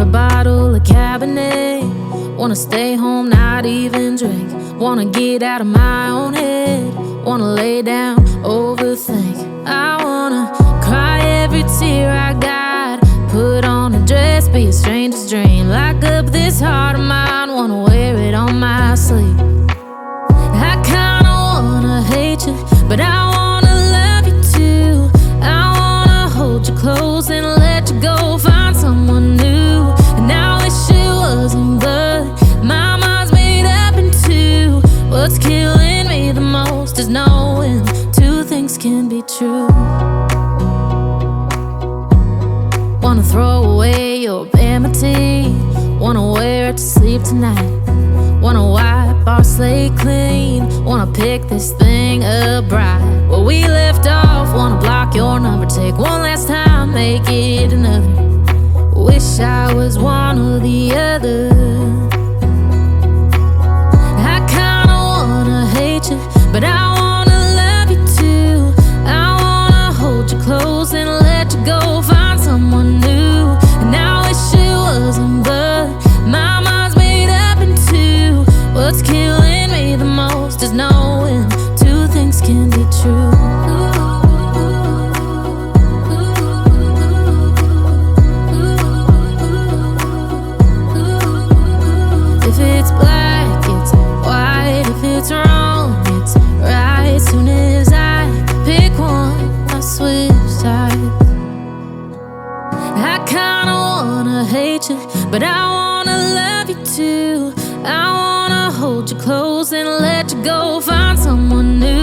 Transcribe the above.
a bottle of Cabernet. Wanna stay home, not even drink. Wanna get out of my own head. Wanna lay down, overthink. I wanna cry every tear I got. Put on a dress, be a stranger's dream. Lock up this heart of mine, wanna wear it on my sleeve. I kinda wanna hate you, but I wanna love you too. I wanna hold you close and let you go, find someone new. And I wish it wasn't, but my mind's made up in two. What's killing me the most is knowing two things can be true. Wanna throw away your vanity. Wanna wear it to sleep tonight. Wanna wipe our slate clean. Wanna pick this thing up right where we left off. Wanna block your number, take one last time, make it another. Wish I was one or the other. I kinda wanna hate you, but I wanna love you too. I wanna hold you close and let you go, find someone new. And I wish it wasn't, but my mind's made up in two. What's killing me the most is knowing two things can be true. If it's black, it's white. If it's wrong, it's right. Soon as I pick one, I switch sides. I kinda wanna hate you, but I wanna love you too. I wanna hold you close and let you go, find someone new.